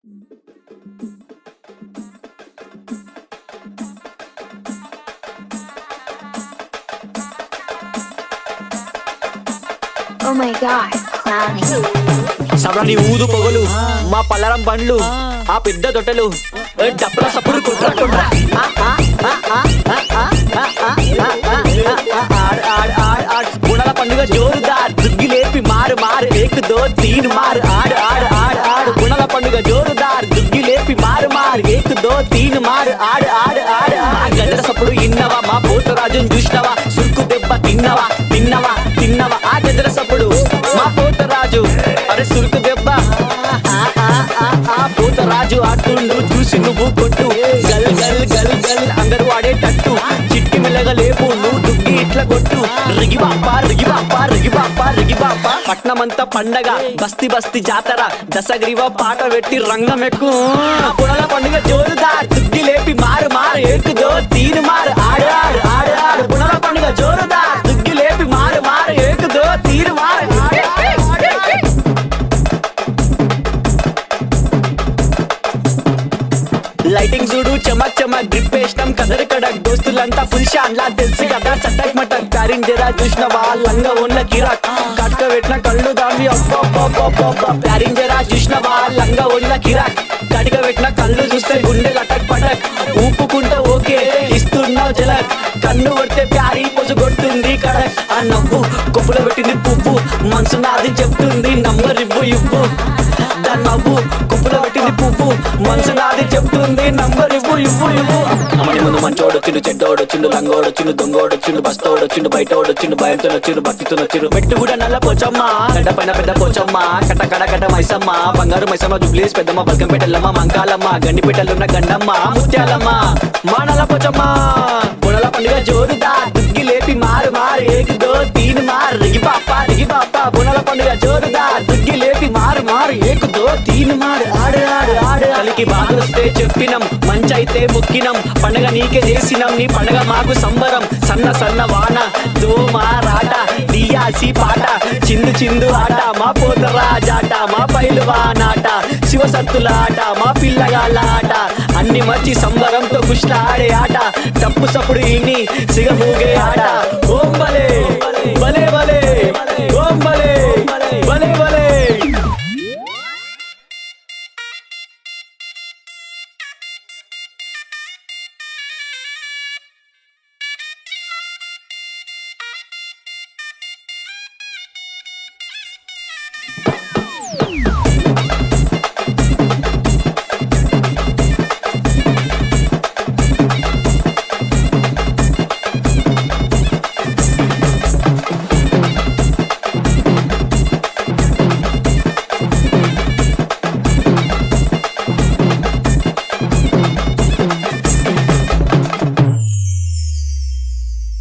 Oh my god, clowning. సబ్రాని ఊదు పొగలు మా పల్లరం బండ్లు ఆ పెద్ద తొట్టెలు డబ్బల సప్పుడు కుట్ర కుట్ర గుణల పండుగ జోరుదార్ దుగ్గి లేపి మారు మారు ఏక్ దో తీన్ మారు ఆడు ఆడు ఆడు ఆడు గుణల పండుగ జోరుదార్ దుగ్గి లేపి మారు మారు ఏక్ దో తీన్ మారు ఆడు ఆడు ఆడు గజల సప్పుడు ఇన్నవా మా పోతరాజుని చూసినవా సురుకు దెబ్బ తిన్నవా తిన్నవా తిన్నవా ఆ గజల సప్పుడు మా పోతరాజు అరే సురుకు దెబ్బ పోతరాజు ఆడుతుండు చూసి నువ్వు కొట్టు గల్ గల్ గల్ గల్ అందరూ ఆడేటట్టు చిట్టి మెల్లగా లేపు నువ్వు దుగ్గి ఇట్లా కొట్టు రిగి బాప రిగి బాప రిగి బాప రిగి బాప పట్నమంతా పండగ బస్తి బస్తి జాతర దశగ్రీవ పాట పెట్టి రంగం ఎక్కు పునల పండుగ జోరుదా దుగ్గి లేపి మారు మారు ఏకుదో తీరు మారు ఆడు ఆడు ఆడు ఆడు పునల పండుగ జోరుదా దుగ్గి లేపి మారు మారు ఏకుదో తీరు మారు లైటింగ్ చూడు చమక్ చమక్ గ్రిప్ వేసినాం కదర్ కడక్ దోస్తులంతా ఫుల్ షాన్ లా తెలుసు కదా చటక్ మటక్ ప్యారింగ్ జరా చూసినవా లంగా ఉన్న కిరాక్ కట్క పెట్టిన కళ్ళు దాన్ని ప్యారింగ్ జరా చూసినవా లంగా ఉన్న కిరాక్ కటిక పెట్టిన కళ్ళు చూస్తే గుండె లటక్ పటక్ ఊపుకుంటే ఓకే ఇస్తున్నావు జలక్ కన్ను కొడితే ప్యారీ పొజు కొడుతుంది కడక్ ఆ నవ్వు కొప్పులో పెట్టింది పువ్వు మనసు నాది చెప్తుంది నంబర్ ఇవ్వు ఇవ్వు దాని నవ్వు కొప్పులో పెట్టింది పువ్వు మనసు నాది చెప్తుంది నంబర్ ఇవ్వు ఇవ్వు ఇవ్వు అమ్మని ముందు మంచోడొచ్చిండు చెడ్డోడొచ్చిండు లంగోడొచ్చిండు దొంగోడొచ్చిండు బస్తోడొచ్చిండు బయటోడొచ్చిండు భయంతో వచ్చిండు భక్తితో వచ్చిండు మెట్టు కూడా నల్ల పోచమ్మ గడ్డ పైన పెద్ద పోచమ్మ కట్ట కడ కట్ట మైసమ్మ బంగారు మైసమ్మ జుబ్లీస్ పెద్దమ్మ బల్కంపేటల్లమ్మ మంకాలమ్మ గండిపేటలున్న గండమ్మ ముత్యాలమ్మ మా నల్ల పోచమ్మ బుణల పండుగ జోరుదా దుగ్గి లేపి మారు మారు ఏకుదో తీన్ మారు రిగి పాప బుణల పండుగ జోరుదా దుగ్గి లేపి మారు మారు ఏకుదో తీన్ మారు ఆడు ఆడు ఆడు కలికి బాధొస్తే చెప్పినం మంచైతే ముక్కినం పండగ నీకే చేసినం నీ పండగ మాకు సంబరం సన్న సన్న వాన దోమ రాట దియాసి పాట చిందు చిందు ఆట మా పోతరాజాట మా పైలువానాట శివసత్తుల ఆట మా పిల్లగాళ్ళ ఆట అన్ని మర్చి సంబరంతో కుష్ట ఆడే ఆట తప్పు సప్పుడు ఇన్ని సిగమూగే ఆట ఓం బలే బలే బలే